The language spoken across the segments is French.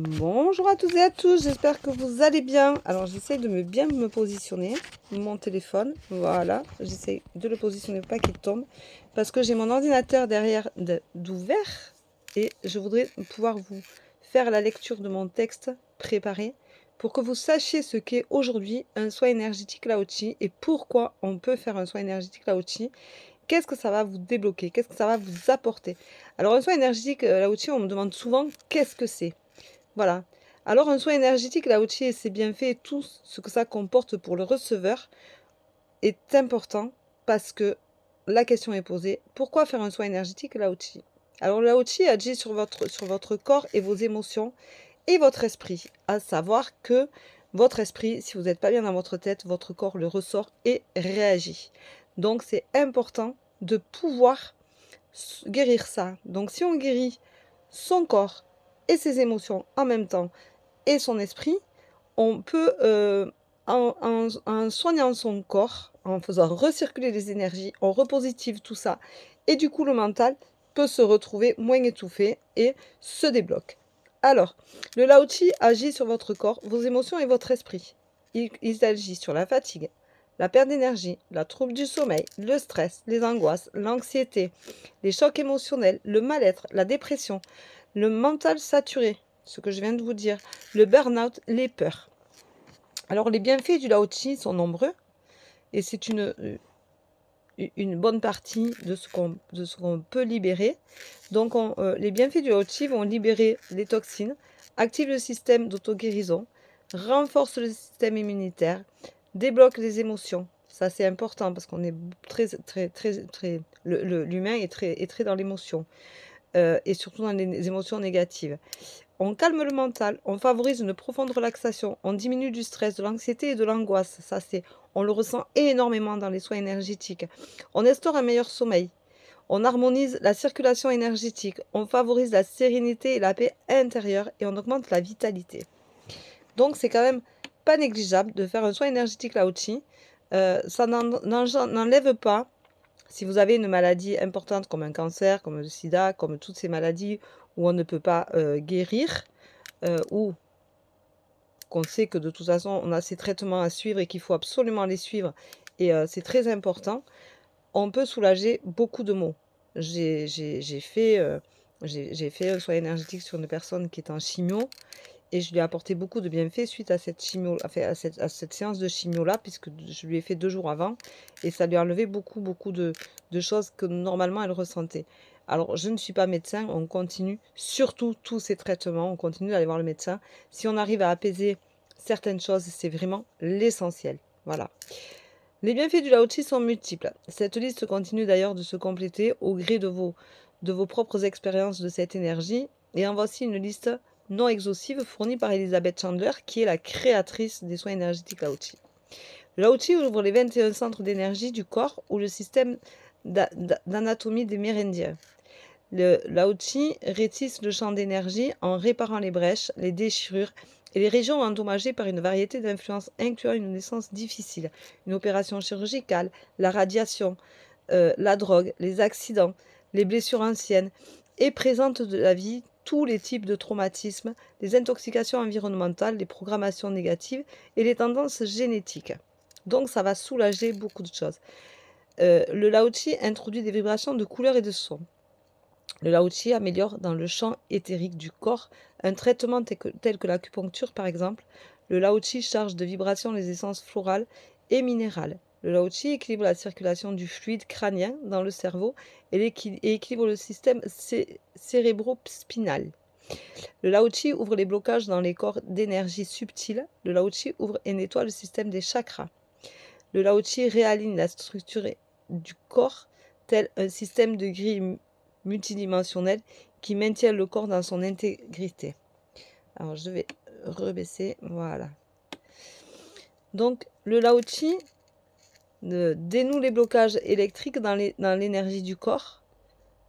Bonjour à toutes et à tous, j'espère que vous allez bien. Alors j'essaie de bien me positionner, mon téléphone, voilà, j'essaie de le positionner pour pas qu'il tombe, parce que j'ai mon ordinateur derrière d'ouvert et je voudrais pouvoir vous faire la lecture de mon texte préparé pour que vous sachiez ce qu'est aujourd'hui un soin énergétique Lao-Chi et pourquoi on peut faire un soin énergétique Lao-Chi. Qu'est-ce que ça va vous débloquer? Qu'est-ce que ça va vous apporter? Alors un soin énergétique Lao-Chi, on me demande souvent qu'est-ce que c'est? Voilà. Alors, un soin énergétique, là aussi, et ses bienfaits et tout ce que ça comporte pour le receveur est important parce que la question est posée, pourquoi faire un soin énergétique Lao Chi? Alors, Lao Chi agit sur votre corps et vos émotions et votre esprit. À savoir que votre esprit, si vous n'êtes pas bien dans votre tête, votre corps le ressort et réagit. Donc, c'est important de pouvoir guérir ça. Donc, si on guérit son corps et ses émotions en même temps et son esprit, on peut, en soignant son corps, en faisant recirculer les énergies, on repositive tout ça. Et du coup, le mental peut se retrouver moins étouffé et se débloque. Alors, le Lao Chi agit sur votre corps, vos émotions et votre esprit. Il agit sur la fatigue, la perte d'énergie, la trouble du sommeil, le stress, les angoisses, l'anxiété, les chocs émotionnels, le mal-être, la dépression, le mental saturé, ce que je viens de vous dire, le burn-out, les peurs. Alors les bienfaits du Lao Chi sont nombreux et c'est une bonne partie de ce qu'on peut libérer. Donc les bienfaits du Lao Chi vont libérer les toxines, activent le système d'auto-guérison, renforcent le système immunitaire, débloquent les émotions. Ça c'est important parce qu'on est l'humain est très dans l'émotion et surtout dans les émotions négatives. On calme le mental, on favorise une profonde relaxation, on diminue du stress, de l'anxiété et de l'angoisse. On le ressent énormément dans les soins énergétiques. On instaure un meilleur sommeil. On harmonise la circulation énergétique. On favorise la sérénité et la paix intérieure et on augmente la vitalité. Donc, c'est quand même pas négligeable de faire un soin énergétique Lao Chi. Ça n'enlève pas, si vous avez une maladie importante comme un cancer, comme le sida, comme toutes ces maladies où on ne peut pas guérir, ou qu'on sait que de toute façon on a ces traitements à suivre et qu'il faut absolument les suivre et c'est très important, on peut soulager beaucoup de maux. J'ai fait, un soin énergétique sur une personne qui est en chimio et je lui ai apporté beaucoup de bienfaits suite à cette chimio, enfin, à cette séance de chimio-là, puisque je lui ai fait 2 jours avant et ça lui a enlevé beaucoup de choses que normalement elle ressentait. Alors, je ne suis pas médecin, on continue, surtout tous ces traitements, on continue d'aller voir le médecin. Si on arrive à apaiser certaines choses, c'est vraiment l'essentiel. Voilà. Les bienfaits du Lao Chi sont multiples. Cette liste continue d'ailleurs de se compléter au gré de vos propres expériences de cette énergie. Et en voici une liste non exhaustive fournie par Elizabeth Chandler, qui est la créatrice des soins énergétiques Lao Chi. Le Lao Chi ouvre les 21 centres d'énergie du corps ou le système d'anatomie des mérindiens. Le Lao Chi rétisse le champ d'énergie en réparant les brèches, les déchirures et les régions endommagées par une variété d'influences incluant une naissance difficile, une opération chirurgicale, la radiation, la drogue, les accidents, les blessures anciennes, et présente de la vie tous les types de traumatismes, les intoxications environnementales, les programmations négatives et les tendances génétiques. Donc ça va soulager beaucoup de choses. Le Lao Chi introduit des vibrations de couleurs et de sons. Le Lao Chi améliore dans le champ éthérique du corps un traitement tel que l'acupuncture par exemple. Le Lao Chi charge de vibrations les essences florales et minérales. Le Lao Chi équilibre la circulation du fluide crânien dans le cerveau et équilibre le système cérébro-spinal. Le Lao Chi ouvre les blocages dans les corps d'énergie subtile. Le Lao Chi ouvre et nettoie le système des chakras. Le Lao Chi réaligne la structure du corps tel un système de grille multidimensionnel qui maintient le corps dans son intégrité. Alors je vais rebaisser, voilà. Donc le Lao Chi dénoue les blocages électriques dans l'énergie du corps,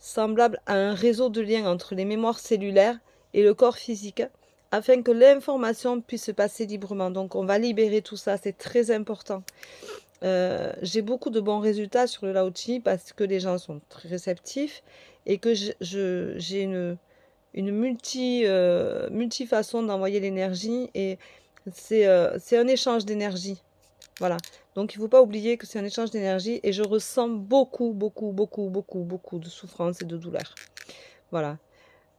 semblable à un réseau de liens entre les mémoires cellulaires et le corps physique, afin que l'information puisse se passer librement. Donc on va libérer tout ça, c'est très important. J'ai beaucoup de bons résultats sur le Lao Chi parce que les gens sont très réceptifs et que j'ai une multi-façon d'envoyer l'énergie et c'est un échange d'énergie. Voilà. Donc, il ne faut pas oublier que c'est un échange d'énergie et je ressens beaucoup, beaucoup, beaucoup, beaucoup, beaucoup de souffrance et de douleur. Voilà.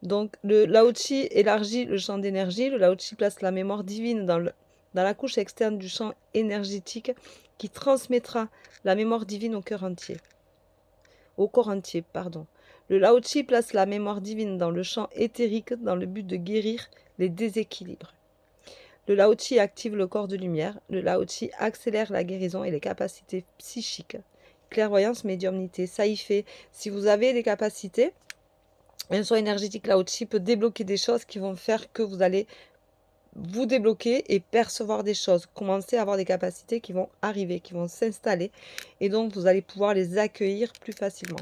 Donc, le Lao-Chi élargit le champ d'énergie. Le Lao-Chi place la mémoire divine dans la couche externe du champ énergétique qui transmettra la mémoire divine au cœur entier. Au corps entier, pardon. Le Lao-Chi place la mémoire divine dans le champ éthérique dans le but de guérir les déséquilibres. Le Lao-Chi active le corps de lumière. Le Lao-Chi accélère la guérison et les capacités psychiques. Clairvoyance, médiumnité, ça y fait. Si vous avez des capacités, un soin énergétique Lao-Chi peut débloquer des choses qui vont faire que vous allez vous débloquer et percevoir des choses. Commencer à avoir des capacités qui vont arriver, qui vont s'installer. Et donc, vous allez pouvoir les accueillir plus facilement.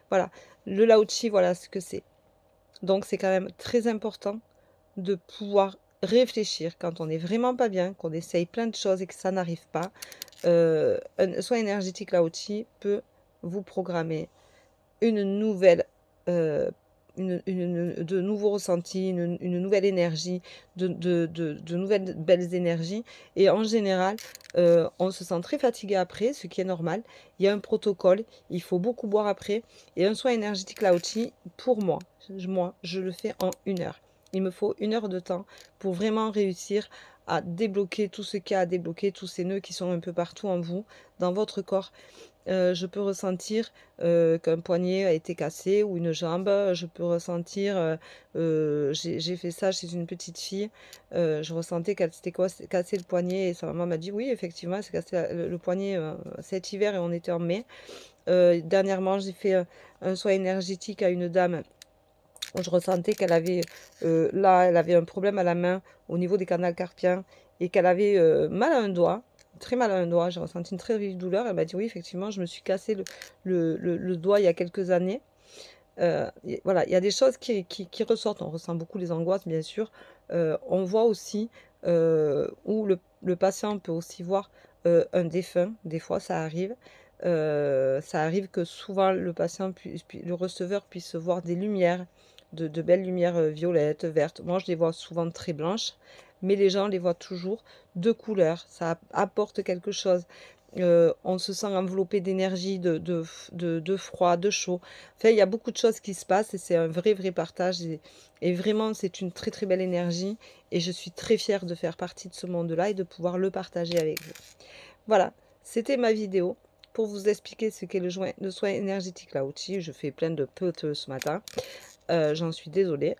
Voilà. Le Lao-Chi, voilà ce que c'est. Donc, c'est quand même très important de pouvoir réfléchir quand on n'est vraiment pas bien, qu'on essaye plein de choses et que ça n'arrive pas. Un soin énergétique Lao-Chi peut vous programmer une nouvelle de nouveaux ressentis, une nouvelle énergie, de nouvelles belles énergies. Et en général, on se sent très fatigué après, ce qui est normal. Il y a un protocole, il faut beaucoup boire après. Et un soin énergétique Lao-Chi, pour moi, je le fais en 1 heure. Il me faut 1 heure de temps pour vraiment réussir à débloquer tout ce qu'il y a à débloquer, tous ces nœuds qui sont un peu partout en vous, dans votre corps. Je peux ressentir qu'un poignet a été cassé ou une jambe. Je peux ressentir, j'ai fait ça chez une petite fille. Je ressentais qu'elle s'était cassé le poignet et sa maman m'a dit oui, effectivement, elle s'est cassé le poignet cet hiver et on était en mai. Dernièrement, j'ai fait un soin énergétique à une dame. Je ressentais qu'elle avait, là, elle avait un problème à la main au niveau des canaux carpiens et qu'elle avait mal à un doigt, très mal à un doigt. J'ai ressenti une très vive douleur. Elle m'a dit oui, effectivement, je me suis cassé le doigt il y a quelques années. Voilà, il y a des choses qui ressortent. On ressent beaucoup les angoisses, bien sûr. On voit aussi où le patient peut aussi voir un défunt. Des fois, ça arrive. Ça arrive que souvent le patient, le receveur puisse voir des lumières, de belles lumières violettes, vertes. Moi, je les vois souvent très blanches, mais les gens les voient toujours de couleur. Ça apporte quelque chose. On se sent enveloppé d'énergie, de froid, de chaud. Enfin, il y a beaucoup de choses qui se passent et c'est un vrai, vrai partage. Et vraiment, c'est une très, très belle énergie. Et je suis très fière de faire partie de ce monde-là et de pouvoir le partager avec vous. Voilà, c'était ma vidéo pour vous expliquer ce qu'est le soin énergétique Lao-Chi. Je fais plein de potes ce matin. J'en suis désolée.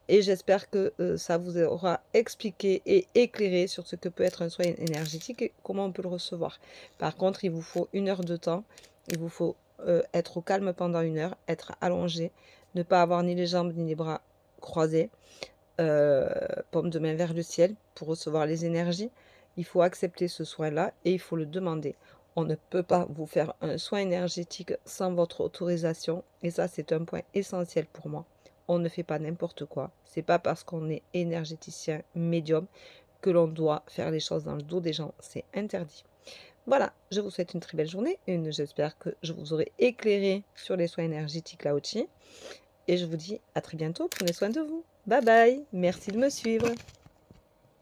Et j'espère que ça vous aura expliqué et éclairé sur ce que peut être un soin énergétique et comment on peut le recevoir. Par contre, il vous faut 1 heure de temps. Il vous faut être au calme pendant 1 heure, être allongé, ne pas avoir ni les jambes ni les bras croisés, paume de main vers le ciel pour recevoir les énergies. Il faut accepter ce soin-là et il faut le demander. On ne peut pas vous faire un soin énergétique sans votre autorisation et ça, c'est un point essentiel pour moi. On ne fait pas n'importe quoi. C'est pas parce qu'on est énergéticien, médium, que l'on doit faire les choses dans le dos des gens. C'est interdit. Voilà, je vous souhaite une très belle journée et j'espère que je vous aurai éclairé sur les soins énergétiques Lao-Chi. Et je vous dis à très bientôt. Prenez soin de vous. Bye bye. Merci de me suivre.